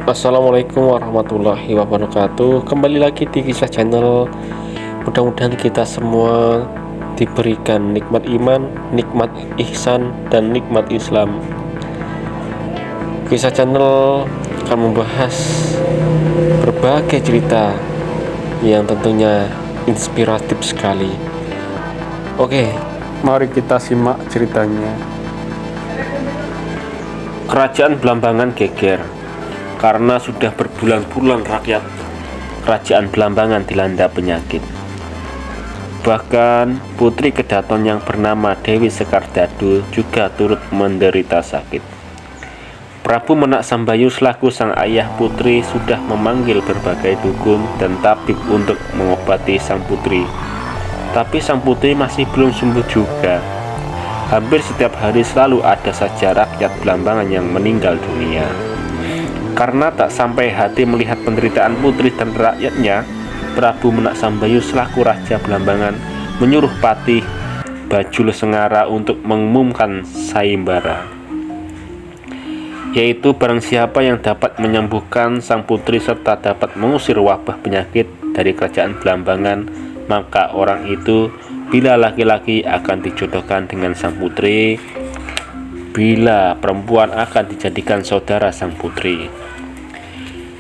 Assalamualaikum warahmatullahi wabarakatuh. Kembali lagi di Kisah Channel. Mudah-mudahan kita semua diberikan nikmat iman, nikmat ihsan, dan nikmat Islam. Kisah Channel akan membahas berbagai cerita yang tentunya inspiratif sekali. Oke, mari kita simak ceritanya. Kerajaan Blambangan geger karena sudah berbulan-bulan rakyat kerajaan Blambangan dilanda penyakit. Bahkan putri Kedaton yang bernama Dewi Sekardadu juga turut menderita sakit. Prabu Menak Sambayu selaku sang ayah putri sudah memanggil berbagai dukun dan tabib untuk mengobati sang putri. Tapi sang putri masih belum sembuh juga. Hampir setiap hari selalu ada saja rakyat Blambangan yang meninggal dunia. Karena tak sampai hati melihat penderitaan putri dan rakyatnya, Prabu Menak Sambayu selaku Raja Blambangan menyuruh Patih Bajul Sengara untuk mengumumkan sayembara, yaitu barang siapa yang dapat menyembuhkan sang putri serta dapat mengusir wabah penyakit dari kerajaan Blambangan, maka orang itu bila laki-laki akan dijodohkan dengan sang putri, bila perempuan akan dijadikan saudara sang putri.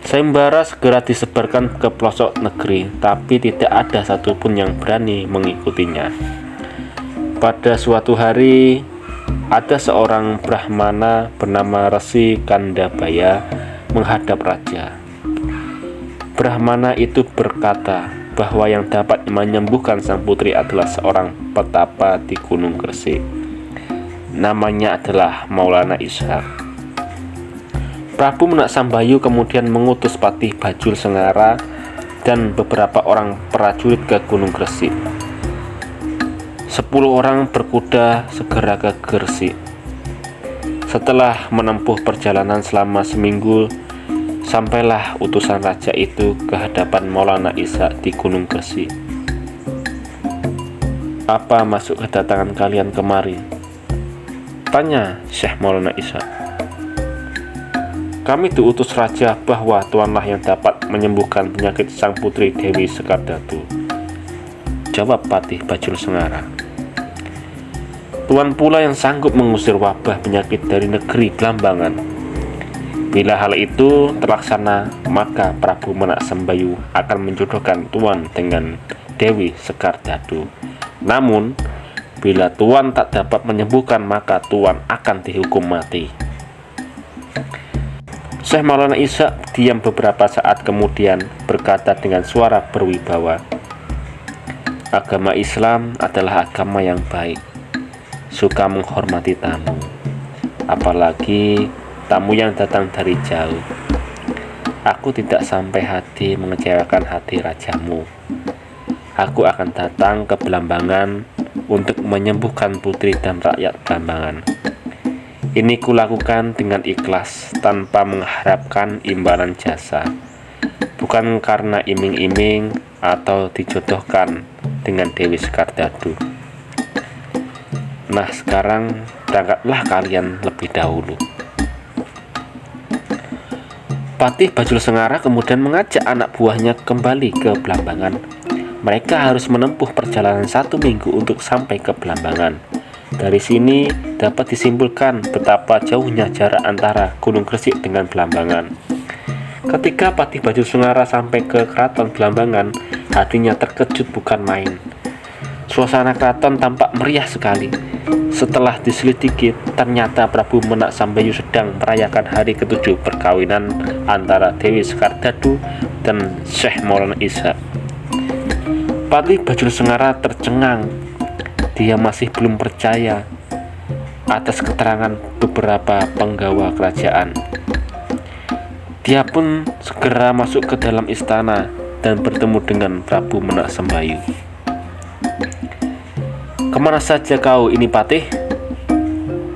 Sayembara segera disebarkan ke pelosok negeri, tapi tidak ada satupun yang berani mengikutinya. Pada suatu hari, ada seorang Brahmana bernama Resi Kandabaya menghadap raja. Brahmana itu berkata bahwa yang dapat menyembuhkan sang putri adalah seorang petapa di Gunung Gresik. Namanya adalah Maulana Ishak. Prabu Menak Sambayu kemudian mengutus Patih Bajul Sengara dan beberapa orang prajurit ke Gunung Gresik. 10 orang berkuda segera ke Gresik. Setelah menempuh perjalanan selama seminggu, sampailah utusan raja itu ke hadapan Maulana Ishak di Gunung Gresik. "Apa maksud kedatangan kalian kemari?" tanya Syekh Maulana Ishak. "Kami diutus raja bahwa tuanlah yang dapat menyembuhkan penyakit sang putri Dewi Sekardadu," jawab Patih Bajul Sengara. "Tuan pula yang sanggup mengusir wabah penyakit dari negeri Blambangan. Bila hal itu terlaksana, maka Prabu Menak Sambayu akan menjodohkan tuan dengan Dewi Sekardadu. Namun, bila tuan tak dapat menyembuhkan, maka tuan akan dihukum mati." Syekh Maulana Ishak diam beberapa saat kemudian berkata dengan suara berwibawa, "Agama Islam adalah agama yang baik, suka menghormati tamu, apalagi tamu yang datang dari jauh. Aku tidak sampai hati mengecewakan hati rajamu. Aku akan datang ke Blambangan untuk menyembuhkan putri dan rakyat Blambangan. Ini kulakukan dengan ikhlas tanpa mengharapkan imbalan jasa, bukan karena iming-iming atau dijodohkan dengan Dewi Sekardadu. Nah, sekarang berangkatlah kalian lebih dahulu." Patih Bajul Sengara kemudian mengajak anak buahnya kembali ke Blambangan. Mereka harus menempuh perjalanan 1 minggu untuk sampai ke Blambangan. Dari sini dapat disimpulkan betapa jauhnya jarak antara Gunung Gresik dengan Blambangan. Ketika Patih Bajul Sengara sampai ke keraton Blambangan, hatinya terkejut bukan main. Suasana keraton tampak meriah sekali. Setelah diselidiki, ternyata Prabu Menak Sambayu sedang merayakan hari ke-7 perkawinan antara Dewi Sekardadu dan Syekh Maulana Ishak. Patih Bajul Sengara tercengang. Dia masih belum percaya atas keterangan beberapa penggawa kerajaan. Dia pun segera masuk ke dalam istana dan bertemu dengan Prabu Menak Sambayu. "Kemana saja kau ini, Patih?"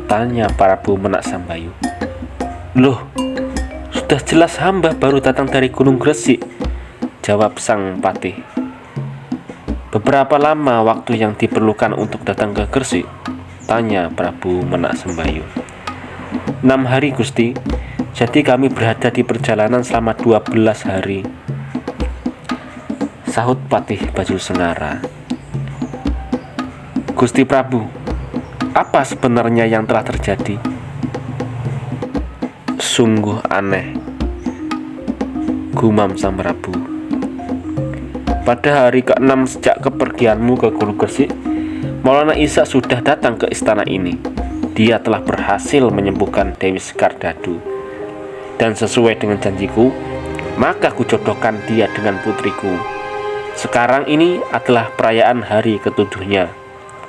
tanya Prabu Menak Sambayu. "Loh, sudah jelas hamba baru datang dari Gunung Gresik," jawab sang Patih. "Beberapa lama waktu yang diperlukan untuk datang ke Gresik?" tanya Prabu Menak Sambayu. 6 hari, Gusti. Jadi kami berada di perjalanan selama 12 hari, sahut Patih Baju Sengara. Gusti Prabu, apa sebenarnya yang telah terjadi? Sungguh aneh, gumam Sang Prabu. Pada hari ke-6 sejak kepergianmu ke Gunung Gresik, Maulana Isa sudah datang ke istana ini. Dia telah berhasil menyembuhkan Dewi Sekardadu. Dan sesuai dengan janjiku, maka kujodohkan dia dengan putriku. Sekarang ini adalah perayaan hari ke-7-nya,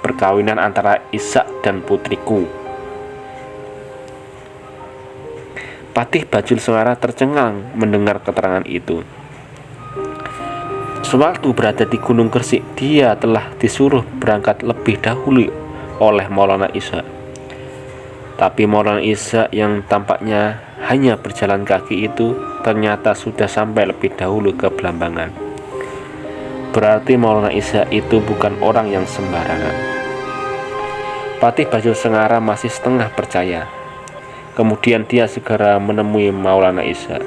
perkawinan antara Isa dan putriku. Patih Bajul Sengara tercengang mendengar keterangan itu. Sewaktu berada di Gunung Gresik, dia telah disuruh berangkat lebih dahulu oleh Maulana Isa. Tapi Maulana Isa yang tampaknya hanya berjalan kaki itu ternyata sudah sampai lebih dahulu ke Blambangan. Berarti Maulana Isa itu bukan orang yang sembarangan. Patih Bajul Sengara masih setengah percaya. Kemudian dia segera menemui Maulana Isa.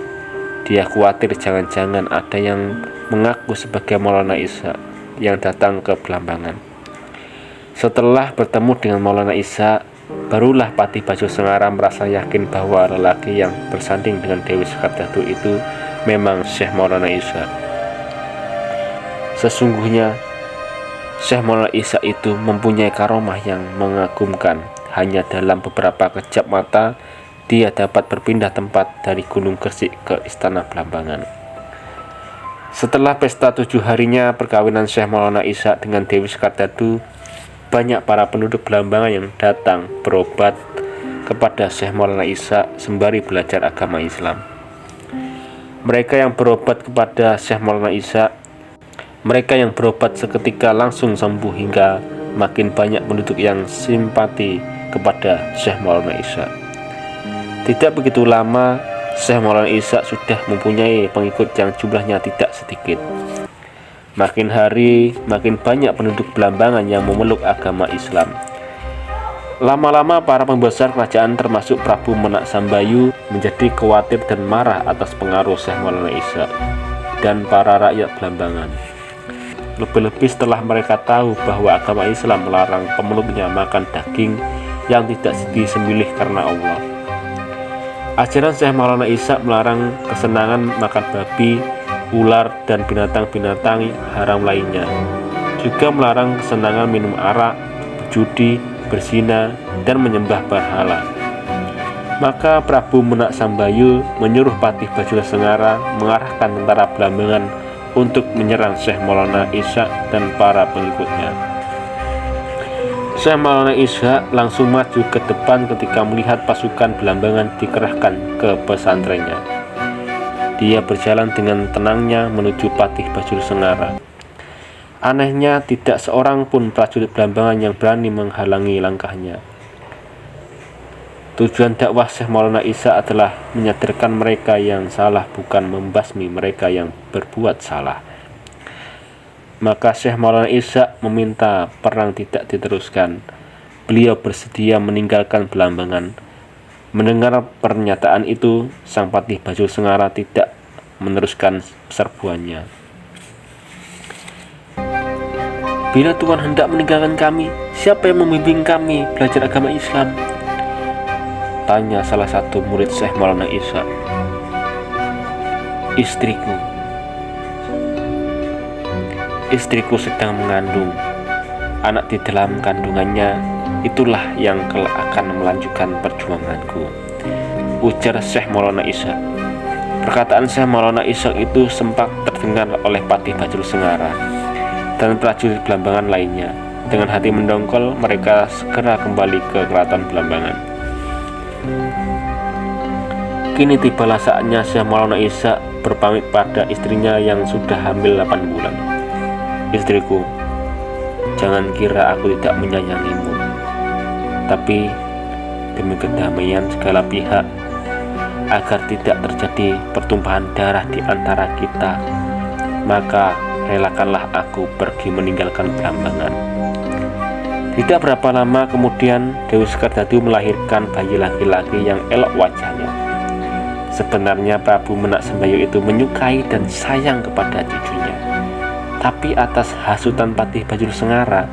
Dia khawatir jangan-jangan ada yang mengaku sebagai Maulana Isa yang datang ke Blambangan. Setelah bertemu dengan Maulana Isa, barulah Patih Bajul Sengara merasa yakin bahwa lelaki yang bersanding dengan Dewi Sekardadu itu memang Syekh Maulana Isa. Sesungguhnya Syekh Maulana Isa itu mempunyai karomah yang mengagumkan. Hanya dalam beberapa kejap mata dia dapat berpindah tempat dari Gunung Gresik ke Istana Blambangan. Setelah pesta 7 harinya perkawinan Syekh Maulana Isa dengan Dewi Sekardadu, banyak para penduduk Blambangan yang datang berobat kepada Syekh Maulana Isa sembari belajar agama Islam. Mereka yang berobat kepada Syekh Maulana Isa, mereka yang berobat seketika langsung sembuh hingga makin banyak penduduk yang simpati kepada Syekh Maulana Isa. Tidak begitu lama, Syekh Maulana Isa sudah mempunyai pengikut yang jumlahnya tidak sedikit. Makin hari, makin banyak penduduk Blambangan yang memeluk agama Islam. Lama-lama para pembesar kerajaan termasuk Prabu Menak Sambayu menjadi khawatir dan marah atas pengaruh Syekh Maulana Isa dan para rakyat Blambangan. Lebih-lebih setelah mereka tahu bahwa agama Islam melarang pemeluknya makan daging yang tidak disembelih karena Allah. Ajaran Syekh Maulana Isa melarang kesenangan makan babi, ular, dan binatang-binatang haram lainnya. Juga melarang kesenangan minum arak, berjudi, berzina, dan menyembah berhala. Maka Prabu Menak Sambayu menyuruh Patih Bajul Sengara mengarahkan tentara Blambangan untuk menyerang Syekh Maulana Isa dan para pengikutnya. Syekh Maulana Isa langsung maju ke depan ketika melihat pasukan Blambangan dikerahkan ke pesantrennya. Dia berjalan dengan tenangnya menuju Patih Bajul Sengara. Anehnya, tidak seorang pun prajurit Blambangan yang berani menghalangi langkahnya. Tujuan dakwah Syekh Maulana Isa adalah menyadarkan mereka yang salah, bukan membasmi mereka yang berbuat salah. Maka Syekh Maulana Isa meminta perang tidak diteruskan. Beliau bersedia meninggalkan Blambangan. Mendengar pernyataan itu, Sang Patih Bajul Sengara tidak meneruskan serbuannya. Bila Tuhan hendak meninggalkan kami, siapa yang membimbing kami belajar agama Islam? Tanya salah satu murid Syekh Maulana Isa. Istriku. Istriku sedang mengandung. Anak di dalam kandungannya itulah yang kelak akan melanjutkan perjuanganku, ujar Syekh Maulana Isa. Perkataan Syekh Maulana Isa itu sempat terdengar oleh Patih Bajul Sengara dan prajurit Blambangan lainnya. Dengan hati mendongkol, mereka segera kembali ke keraton Blambangan. Kini tibalah saatnya Syekh Maulana Isa berpamit pada istrinya yang sudah hamil 8 bulan. Istriku, jangan kira aku tidak menyayangimu. Tapi demi kedamaian segala pihak, agar tidak terjadi pertumpahan darah di antara kita, maka relakanlah aku pergi meninggalkan Blambangan. Tidak berapa lama kemudian Dewi Sekardadu melahirkan bayi laki-laki yang elok wajahnya. Sebenarnya Prabu Menak Sembayu itu menyukai dan sayang kepada cucunya. Tapi atas hasutan Patih Bajul Sengara,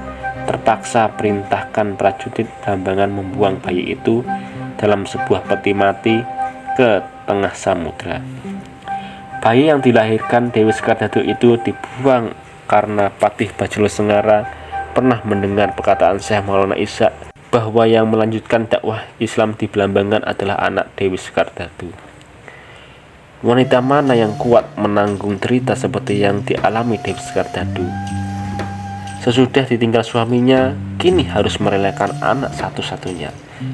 terpaksa perintahkan prajurit Blambangan membuang bayi itu dalam sebuah peti mati ke tengah samudra. Bayi yang dilahirkan Dewi Sekardado itu dibuang karena Patih Bajul Sengara pernah mendengar perkataan Syekh Maulana Ishak bahwa yang melanjutkan dakwah Islam di Blambangan adalah anak Dewi Sekardado. Wanita mana yang kuat menanggung derita seperti yang dialami Dewi Sekardado? Sesudah ditinggal suaminya, kini harus merelakan anak satu-satunya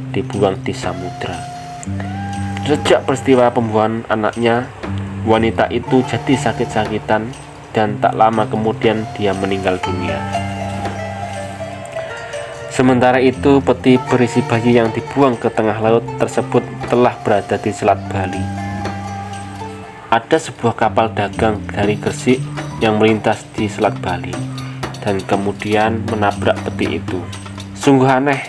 dibuang di samudra. Sejak peristiwa pembuangan anaknya, wanita itu jadi sakit-sakitan dan tak lama kemudian dia meninggal dunia. Sementara itu, peti berisi bayi yang dibuang ke tengah laut tersebut telah berada di Selat Bali. Ada sebuah kapal dagang dari Gresik yang melintas di Selat Bali dan kemudian menabrak peti itu. Sungguh aneh,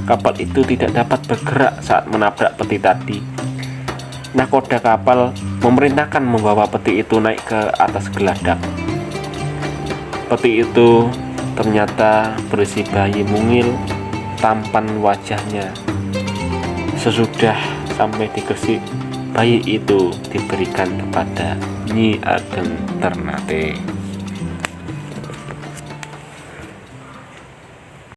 kapal itu tidak dapat bergerak saat menabrak peti tadi. Nakoda kapal memerintahkan membawa peti itu naik ke atas geladak. Peti itu ternyata berisi bayi mungil, tampan wajahnya. Sesudah sampai di Gresik, bayi itu diberikan kepada Nyi Ageng Ternate.